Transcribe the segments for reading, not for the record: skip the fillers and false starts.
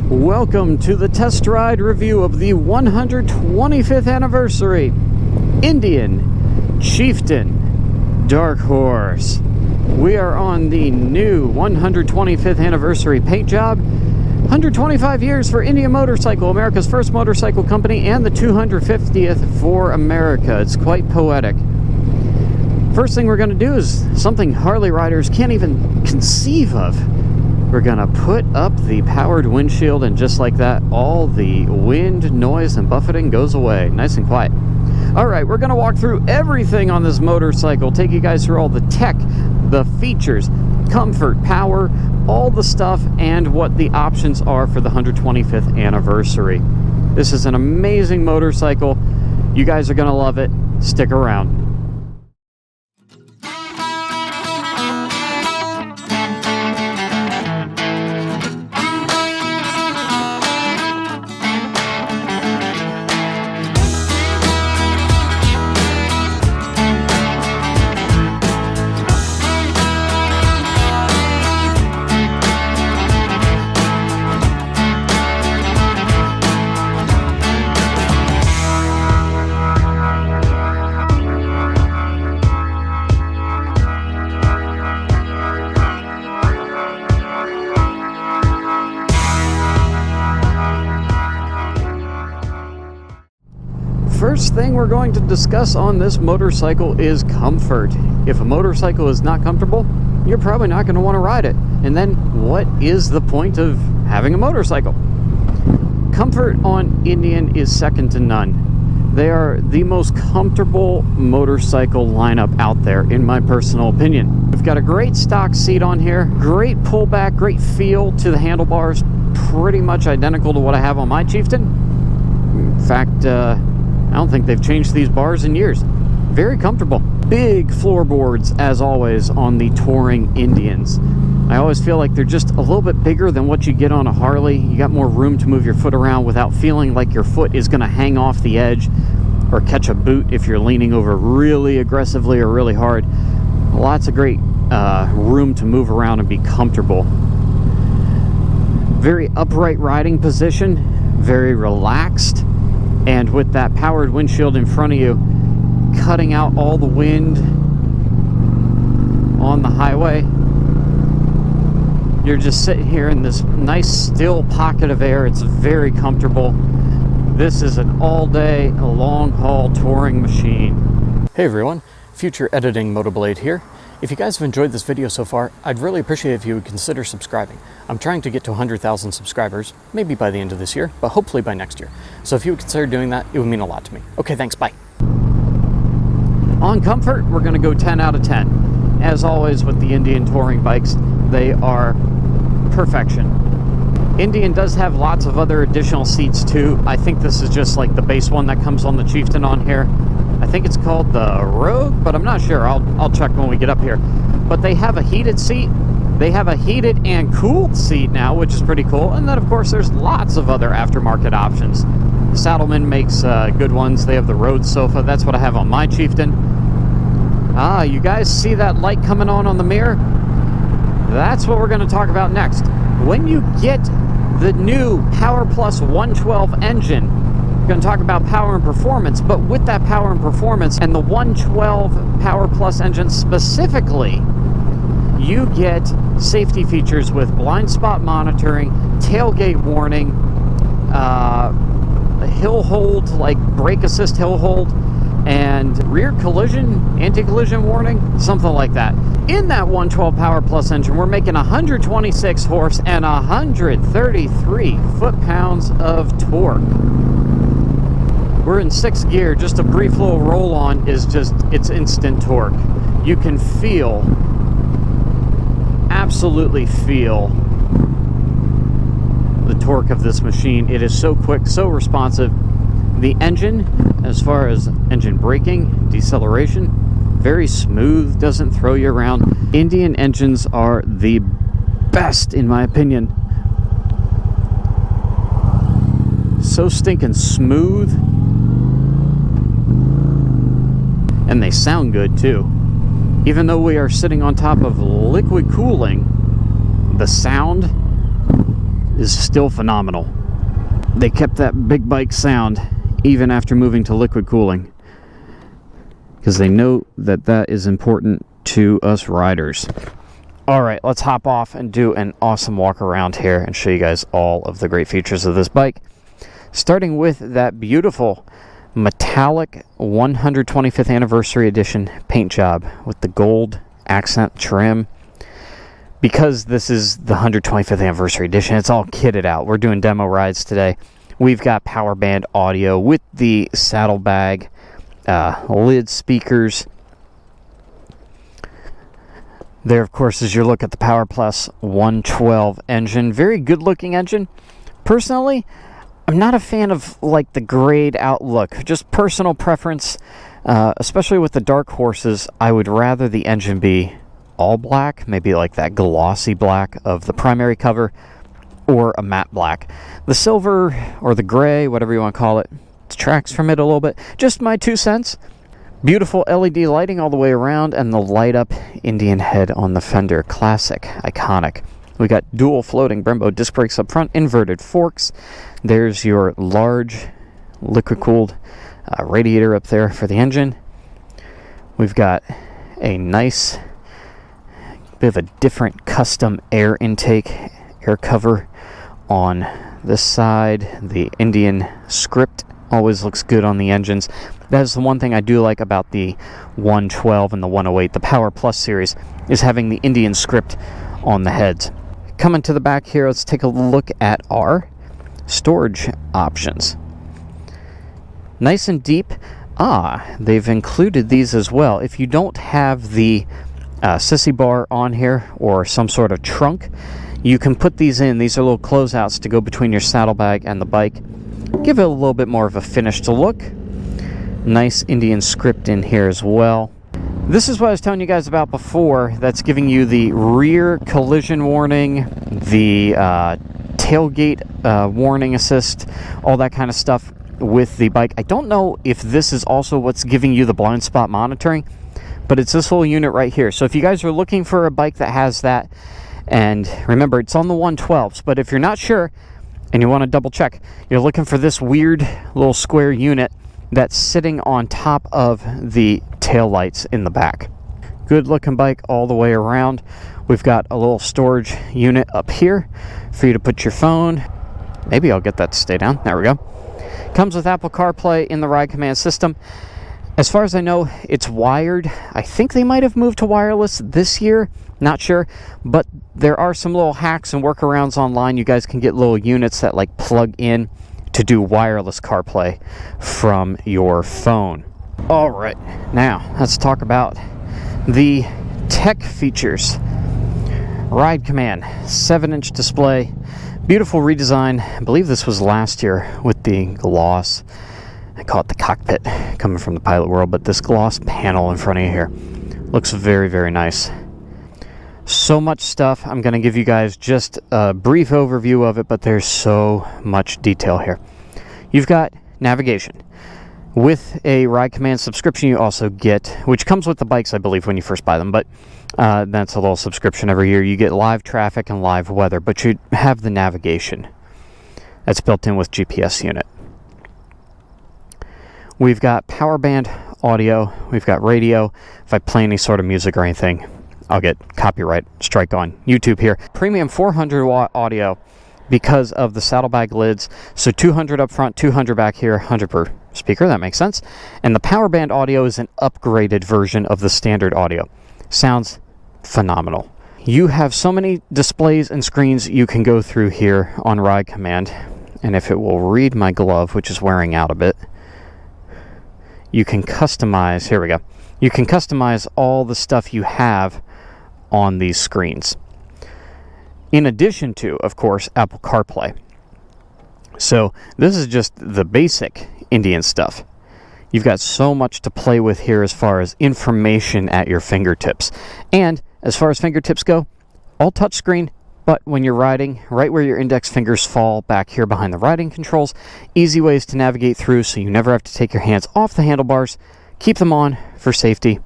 Welcome to the test ride review of the 125th anniversary Indian Chieftain Dark Horse. We are on the new 125th anniversary paint job. 125 years for Indian Motorcycle, America's first motorcycle company, and the 250th for America. It's quite poetic. First thing we're going to do is something Harley riders can't even conceive of. We're going to put up the powered windshield, and just like that, all the wind, noise, and buffeting goes away. Nice and quiet. All right, we're going to walk through everything on this motorcycle, take you guys through all the tech, the features, comfort, power, all the stuff, and what the options are for the 125th anniversary. This is an amazing motorcycle. You guys are going to love it. Stick around. First thing we're going to discuss on this motorcycle is comfort. If a motorcycle is not comfortable, you're probably not going to want to ride it. And then what is the point of having a motorcycle? Comfort on Indian is second to none. They are the most comfortable motorcycle lineup out there, in my personal opinion. We've got a great stock seat on here, great pullback, great feel to the handlebars, pretty much identical to what I have on my Chieftain. In fact, I don't think they've changed these bars in years. Very comfortable. Big floorboards, as always, on the touring Indians. I always feel like they're just a little bit bigger than what you get on a Harley. You got more room to move your foot around without feeling like your foot is going to hang off the edge or catch a boot if you're leaning over really aggressively or really hard. Lots of great room to move around and be comfortable. Very upright riding position, very relaxed. And with that powered windshield in front of you, cutting out all the wind on the highway, you're just sitting here in this nice still pocket of air. It's very comfortable. This is an all-day, long-haul touring machine. Hey everyone, future editing Motoblade here. If you guys have enjoyed this video so far, I'd really appreciate if you would consider subscribing. I'm trying to get to 100,000 subscribers, maybe by the end of this year, but hopefully by next year. So if you would consider doing that, it would mean a lot to me. Okay, thanks, bye. On comfort, we're gonna go 10 out of 10. As always with the Indian touring bikes, they are perfection. Indian does have lots of other additional seats too. I think this is just like the base one that comes on the Chieftain on here. I think it's called the Rogue, but I'm not sure. I'll check when we get up here. But they have a heated seat. They have a heated and cooled seat now, which is pretty cool. And then, of course, there's lots of other aftermarket options. Saddleman makes good ones. They have the road sofa. That's what I have on my Chieftain. Ah, you guys see that light coming on the mirror? That's what we're going to talk about next. When you get the new PowerPlus 112 engine, we're going to talk about power and performance, but with that power and performance and the 112 PowerPlus engine specifically, you get safety features with blind spot monitoring, tailgate warning, hill hold, like brake assist hill hold, and rear collision, anti-collision warning, something like that. In that 112 PowerPlus engine, we're making 126 horse and 133 foot-pounds of torque. We're in 6th gear. Just a brief little roll on is just, it's instant torque. You can feel, absolutely feel the torque of this machine. It is so quick, so responsive. The engine, as far as engine braking, deceleration, very smooth, doesn't throw you around. Indian engines are the best, in my opinion. So stinking smooth. And they sound good too. Even though we are sitting on top of liquid cooling, the sound is still phenomenal. They kept that big bike sound even after moving to liquid cooling, because they know that that is important to us riders. All right, let's hop off and do an awesome walk around here and show you guys all of the great features of this bike. Starting with that beautiful metallic 125th anniversary edition paint job with the gold accent trim. Because this is the 125th anniversary edition, it's all kitted out. We're doing demo rides today. We've got power band audio with the saddlebag, lid speakers. There, of course, is your look at the PowerPlus 112 engine. Very good looking engine. Personally, I'm not a fan of like the grayed out look. Just personal preference, especially with the Dark Horses. I would rather the engine be all black, maybe like that glossy black of the primary cover, or a matte black. The silver or the gray, whatever you want to call it, detracts from it a little bit. Just my 2 cents. Beautiful LED lighting all the way around, and the light up Indian head on the fender. Classic, iconic. We got dual floating Brembo disc brakes up front, inverted forks. There's your large liquid cooled radiator up there for the engine. We've got a nice bit of a different custom air intake, air cover on this side. The Indian script always looks good on the engines. That's the one thing I do like about the 112 and the 108, the PowerPlus series, is having the Indian script on the heads. Coming to the back here, let's take a look at our storage options. Nice and deep. They've included these as well. If you don't have the sissy bar on here or some sort of trunk, you can put these in. These are little closeouts to go between your saddlebag and the bike. Give it a little bit more of a finished look. Nice Indian script in here as well. This is what I was telling you guys about before. That's giving you the rear collision warning, the tailgate warning assist, all that kind of stuff with the bike. I don't know if this is also what's giving you the blind spot monitoring, but it's this little unit right here. So if you guys are looking for a bike that has that, and remember, it's on the 112s, but if you're not sure and you want to double check, you're looking for this weird little square unit that's sitting on top of the tail lights in the back. Good looking bike all the way around. We've got a little storage unit up here for you to put your phone. Maybe I'll get that to stay down. There we go. Comes with Apple CarPlay in the ride command system. As far as I know, it's wired. I think they might have moved to wireless this year. Not sure. But there are some little hacks and workarounds online. You guys can get little units that like plug in to do wireless CarPlay from your phone. All right, now let's talk about the tech features. Ride command, 7-inch display, beautiful redesign. I believe this was last year with the gloss. I call it the cockpit, coming from the pilot world, but this gloss panel in front of you here looks very, very nice. So much stuff. I'm going to give you guys just a brief overview of it, but there's so much detail here. You've got navigation. With a ride command subscription, you also get, which comes with the bikes, I believe, when you first buy them, but that's a little subscription every year. You get live traffic and live weather, but you have the navigation. That's built in with GPS unit. We've got power band audio. We've got radio. If I play any sort of music or anything, I'll get copyright strike on YouTube here. Premium 400 watt audio because of the saddlebag lids. So 200 up front, 200 back here, 100 per speaker. That makes sense. And the power band audio is an upgraded version of the standard audio. Sounds phenomenal. You have so many displays and screens you can go through here on ride command. And if it will read my glove, which is wearing out a bit, you can customize, here we go. You can customize all the stuff you have on these screens. In addition to, of course, Apple CarPlay. So this is just the basic Indian stuff. You've got so much to play with here as far as information at your fingertips. And as far as fingertips go, all touchscreen, but when you're riding, right where your index fingers fall back here behind the riding controls, easy ways to navigate through so you never have to take your hands off the handlebars. Keep them on for safety.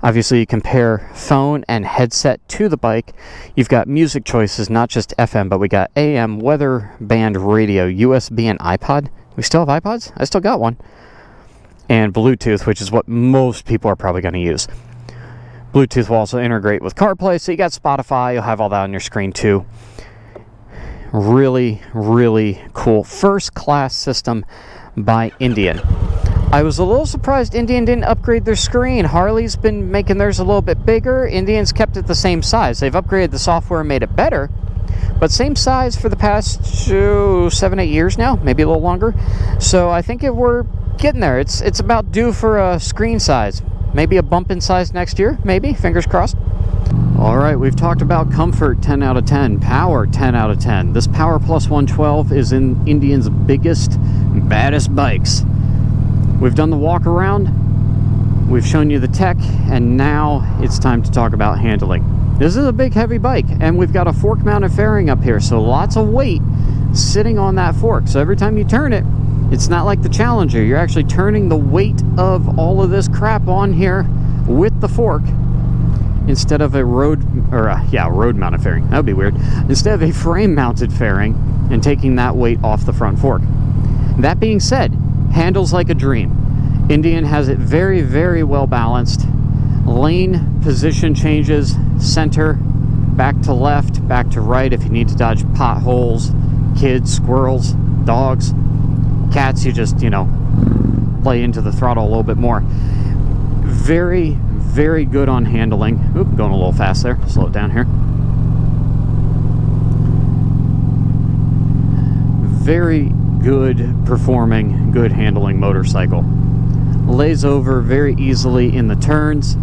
Obviously, you compare phone and headset to the bike. You've got music choices, not just FM, but we got AM, weather band radio, USB, and iPod. We still have iPods? I still got one. And Bluetooth, which is what most people are probably going to use. Bluetooth will also integrate with CarPlay, so you got Spotify. You'll have all that on your screen too. Really, really cool. First class system by Indian. I was a little surprised Indian didn't upgrade their screen. Harley's been making theirs a little bit bigger. Indian's kept it the same size. They've upgraded the software and made it better, but same size for the past 7-8 years now, maybe a little longer. So I think we're getting there. It's about due for a screen size. Maybe a bump in size next year, maybe, fingers crossed. All right, we've talked about comfort, 10 out of 10, power, 10 out of 10. This PowerPlus 112 is in Indian's biggest, baddest bikes. We've done the walk around, we've shown you the tech, and now it's time to talk about handling. This is a big, heavy bike, and we've got a fork-mounted fairing up here, so lots of weight sitting on that fork. So every time you turn it, it's not like the Challenger. You're actually turning the weight of all of this crap on here with the fork instead of a road-mounted fairing. That would be weird. Instead of a frame-mounted fairing and taking that weight off the front fork. That being said, handles like a dream. Indian has it very, very well balanced. Lane position changes, center, back to left, back to right if you need to dodge potholes, kids, squirrels, dogs, cats, you just, lay into the throttle a little bit more. Very, very good on handling. Oop, going a little fast there. Slow it down here. Very good performing, good handling motorcycle. Lays over very easily in the turns.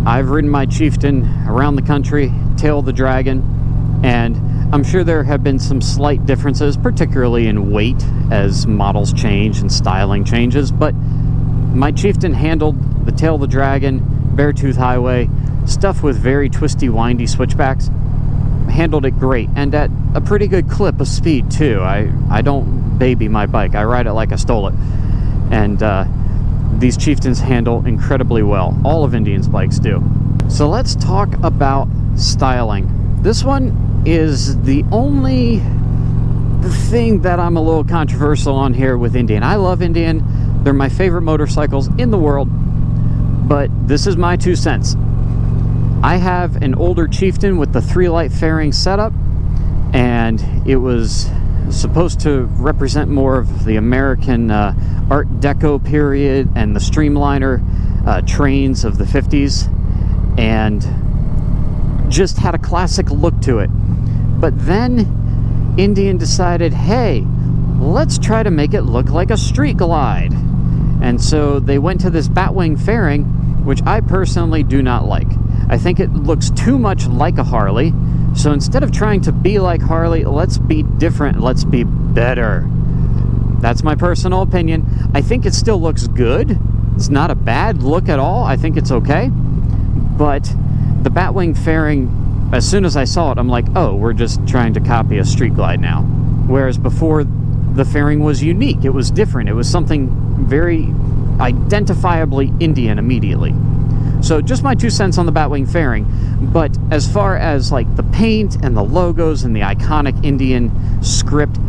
I've ridden my Chieftain around the country, tail the Dragon, and I'm sure there have been some slight differences, particularly in weight as models change and styling changes, but my Chieftain handled the tail the Dragon, Beartooth Highway, stuff with very twisty, windy switchbacks. Handled it great, and at a pretty good clip of speed too. I don't baby my bike. I ride it like I stole it. And these Chieftains handle incredibly well. All of Indian's bikes do. So let's talk about styling. This one is the only thing that I'm a little controversial on here with Indian. I love Indian. They're my favorite motorcycles in the world, but this is my 2 cents. I have an older Chieftain with the 3-light fairing setup, and it was supposed to represent more of the American Art Deco period and the streamliner trains of the 50s, and just had a classic look to it. But then Indian decided, hey, let's try to make it look like a street glide. And so they went to this batwing fairing, which I personally do not like. I think it looks too much like a Harley. So instead of trying to be like Harley, let's be different, let's be better. That's my personal opinion. I think it still looks good. It's not a bad look at all. I think it's okay. But the batwing fairing, as soon as I saw it, I'm like, oh, we're just trying to copy a street glide now. Whereas before, the fairing was unique. It was different. It was something very identifiably Indian immediately. So just my 2 cents on the batwing fairing. But as far as like the paint and the logos and the iconic Indian script,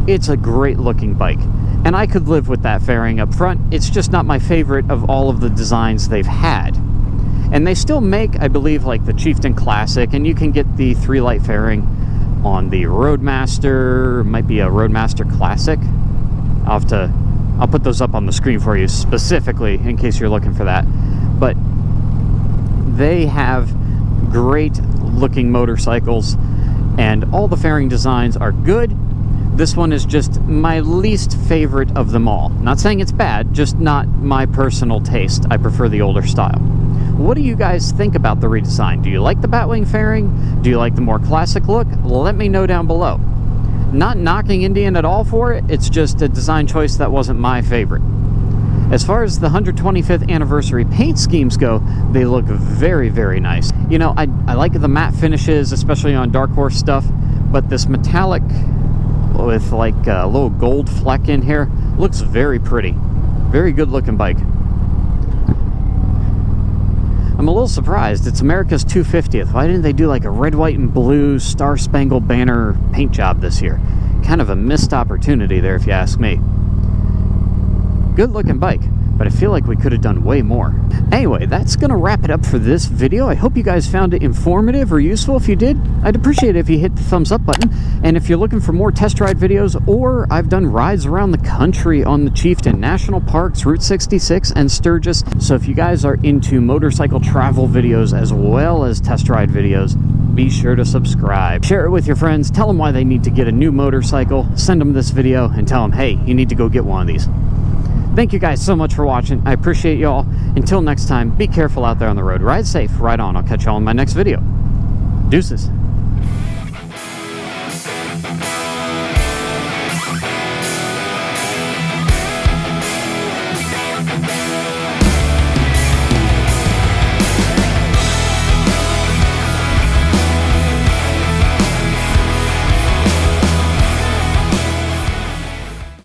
it's a great looking bike. And I could live with that fairing up front. It's just not my favorite of all of the designs they've had. And they still make, I believe, like the Chieftain Classic, and you can get the 3-light fairing on the Roadmaster, might be a Roadmaster Classic. I'll put those up on the screen for you specifically in case you're looking for that. But they have great looking motorcycles, and all the fairing designs are good. This one is just my least favorite of them all. Not saying it's bad, just not my personal taste. I prefer the older style. What do you guys think about the redesign? Do you like the batwing fairing? Do you like the more classic look? Let me know down below. Not knocking Indian at all for it, it's just a design choice that wasn't my favorite. As far as the 125th anniversary paint schemes go, they look very, very nice. You know, I like the matte finishes, especially on Dark Horse stuff, but this metallic with like a little gold fleck in here looks very pretty. Very good looking bike. I'm a little surprised. It's America's 250th. Why didn't they do like a red, white, and blue Star Spangled Banner paint job this year? Kind of a missed opportunity there, if you ask me. Good looking bike, but I feel like we could have done way more. Anyway, that's going to wrap it up for this video. I hope you guys found it informative or useful. If you did, I'd appreciate it if you hit the thumbs up button. And if you're looking for more test ride videos, or I've done rides around the country on the Chieftain, National Parks, Route 66, and Sturgis. So if you guys are into motorcycle travel videos as well as test ride videos, be sure to subscribe. Share it with your friends. Tell them why they need to get a new motorcycle. Send them this video and tell them, hey, you need to go get one of these. Thank you guys so much for watching. I appreciate y'all. Until next time, be careful out there on the road. Ride safe, ride on. I'll catch y'all in my next video. Deuces.